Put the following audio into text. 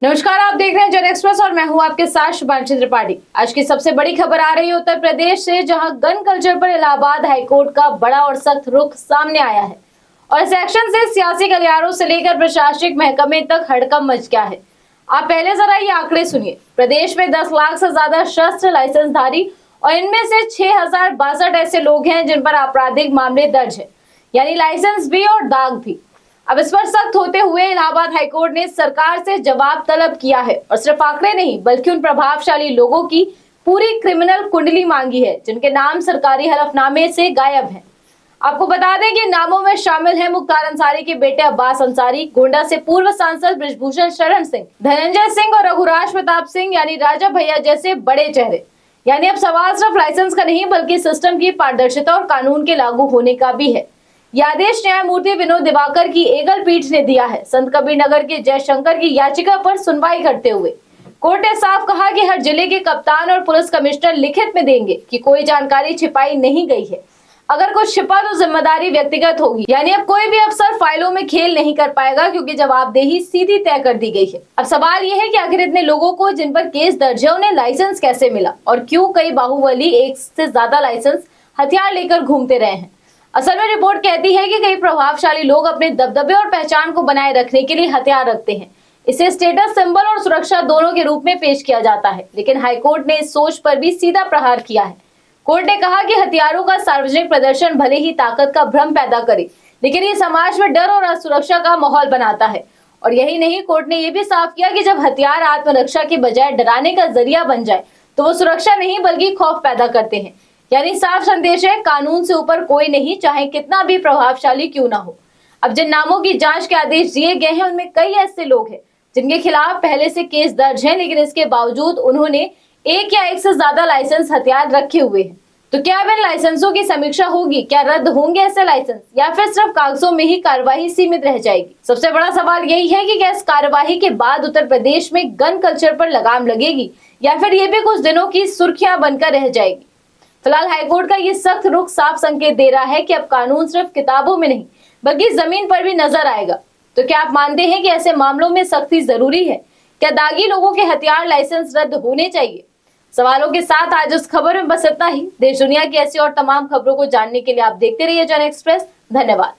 नमस्कार, आप देख रहे हैं जन एक्सप्रेस और मैं हूं आपके साथ शुभांशी त्रिपाठी। आज की सबसे बड़ी खबर आ रही है उत्तर प्रदेश से, जहां गन कल्चर पर इलाहाबाद हाईकोर्ट का बड़ा और सख्त रुख सामने आया है और इस एक्शन से सियासी गलियारों से लेकर प्रशासनिक महकमे तक हड़कंप मच गया है। आप पहले जरा ये आंकड़े सुनिए। प्रदेश में 10 लाख से ज्यादा शस्त्र लाइसेंसधारी और इनमें से 6062 ऐसे लोग हैं जिन पर आपराधिक मामले दर्ज है, यानी लाइसेंस भी और दाग भी। अब इस पर सख्त होते हुए इलाहाबाद हाईकोर्ट ने सरकार से जवाब तलब किया है और सिर्फ आंकड़े नहीं बल्कि उन प्रभावशाली लोगों की पूरी क्रिमिनल कुंडली मांगी है जिनके नाम सरकारी हलफनामे से गायब हैं। आपको बता दें कि नामों में शामिल हैं मुख्तार अंसारी के बेटे अब्बास अंसारी, गोंडा से पूर्व सांसद बृजभूषण शरण सिंह, धनंजय सिंह और रघुराज प्रताप सिंह यानी राजा भैया जैसे बड़े चेहरे। यानी अब सवाल सिर्फ लाइसेंस का नहीं बल्कि सिस्टम की पारदर्शिता और कानून के लागू होने का भी है। यह आदेश न्यायमूर्ति विनोद दिवाकर की एकल पीठ ने दिया है। संत कबीर नगर के जयशंकर की याचिका पर सुनवाई करते हुए कोर्ट ने साफ कहा कि हर जिले के कप्तान और पुलिस कमिश्नर लिखित में देंगे कि कोई जानकारी छिपाई नहीं गई है। अगर कुछ छिपा तो जिम्मेदारी व्यक्तिगत होगी, यानी अब कोई भी अफसर फाइलों में खेल नहीं कर पाएगा क्योंकि जवाबदेही सीधी तय कर दी गई है। अब सवाल यह है कि आखिर इतने लोगों को जिन पर केस दर्ज है उन्हें लाइसेंस कैसे मिला और क्यों कई बाहुबली एक से ज्यादा लाइसेंस हथियार लेकर घूमते रहे हैं। असल में रिपोर्ट कहती है कि कई प्रभावशाली लोग अपने दबदबे और पहचान को बनाए रखने के लिए हथियार रखते हैं। इसे स्टेटस सिंबल और सुरक्षा दोनों के रूप में पेश किया जाता है, लेकिन हाईकोर्ट ने इस सोच पर भी सीधा प्रहार किया है। कोर्ट ने कहा कि हथियारों का सार्वजनिक प्रदर्शन भले ही ताकत का भ्रम पैदा करे, लेकिन ये समाज में डर और असुरक्षा का माहौल बनाता है। और यही नहीं, कोर्ट ने यह भी साफ किया कि जब हथियार आत्मरक्षा के बजाय डराने का जरिया बन जाए तो वो सुरक्षा नहीं बल्कि खौफ पैदा करते हैं। यानी साफ संदेश है, कानून से ऊपर कोई नहीं, चाहे कितना भी प्रभावशाली क्यों ना हो। अब जिन नामों की जांच के आदेश दिए गए हैं उनमें कई ऐसे लोग हैं जिनके खिलाफ पहले से केस दर्ज हैं, लेकिन इसके बावजूद उन्होंने एक या एक से ज्यादा लाइसेंस हथियार रखे हुए हैं। तो क्या अब इन लाइसेंसों की समीक्षा होगी? क्या रद्द होंगे ऐसे लाइसेंस या फिर सिर्फ कागजों में ही कार्यवाही सीमित रह जाएगी? सबसे बड़ा सवाल यही है कि क्या इस कार्यवाही के बाद उत्तर प्रदेश में गन कल्चर पर लगाम लगेगी या फिर ये भी कुछ दिनों की सुर्खियां बनकर रह जाएगी। फिलहाल हाईकोर्ट का ये सख्त रुख साफ संकेत दे रहा है कि अब कानून सिर्फ किताबों में नहीं बल्कि जमीन पर भी नजर आएगा। तो क्या आप मानते हैं कि ऐसे मामलों में सख्ती जरूरी है? क्या दागी लोगों के हथियार लाइसेंस रद्द होने चाहिए? सवालों के साथ आज इस खबर में बस इतना ही। देश दुनिया की ऐसी और तमाम खबरों को जानने के लिए आप देखते रहिए जन एक्सप्रेस। धन्यवाद।